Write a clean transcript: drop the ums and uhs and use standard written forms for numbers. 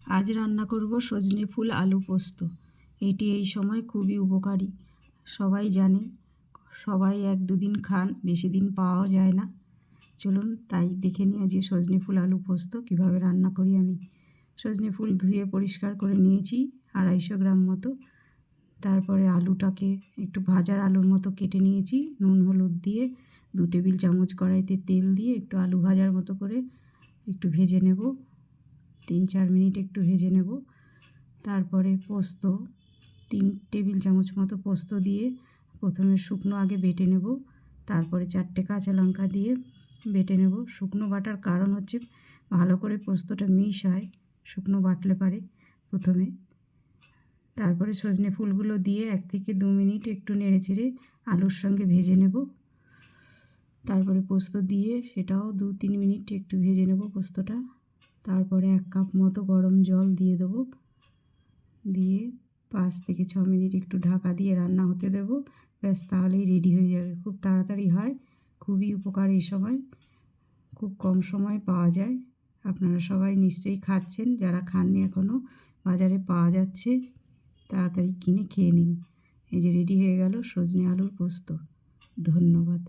আজ রান্না করব সজনে ফুল আলু পোস্ত। এটি এই সময় খুবই উপকারী, সবাই জানে। সবাই 1-2 দিন খান, বেশি দিন পাওয়াও যায় না। চলুন তাই দেখে নিই আজকে সজনে ফুল আলু পোস্ত কীভাবে রান্না করি আমি। সজনে ফুল ধুয়ে পরিষ্কার করে নিয়েছি 250 গ্রাম মতো। তারপরে আলুটাকে একটু ভাজার আলুর মতো কেটে নিয়েছি, নুন হলুদ দিয়ে 2 টেবিল চামচ কড়াইতে তেল দিয়ে একটু আলু ভাজার মতো করে একটু ভেজে নেব। 3-4 মিনিট একটু ভেজে নেব। তারপরে পোস্ত 3 টেবিল চামচ মতো পোস্ত দিয়ে প্রথমে শুকনো আগে বেটে নেব। তারপরে 4টে কাঁচা লঙ্কা দিয়ে বেটে নেব। শুকনো বাটার কারণ হচ্ছে ভালো করে পোস্তটা মিশ হয়, শুকনো বাটলে পারে প্রথমে। তারপরে সজনে ফুলগুলো দিয়ে 1 থেকে 2 মিনিট একটু নেড়েচেড়ে আলুর সঙ্গে ভেজে নেব। তারপরে পোস্ত দিয়ে সেটাও 2-3 মিনিট একটু ভেজে নেব পোস্তটা। তারপরে 1 কাপ মতো গরম জল দিয়ে দেবো। দিয়ে 5 থেকে 6 মিনিট একটু ঢাকা দিয়ে রান্না হতে দেবো। ব্যাস, তাহলেই রেডি হয়ে যাবে। খুব তাড়াতাড়ি হয়, খুবই উপকার এই সময়, খুব কম সময়ে পাওয়া যায়। আপনারা সবাই নিশ্চয়ই খাচ্ছেন, যারা খাননি এখনও বাজারে পাওয়া যাচ্ছে, তাড়াতাড়ি কিনে খেয়ে নিন। এই যে রেডি হয়ে গেল সজনে আলুর পোস্ত। ধন্যবাদ।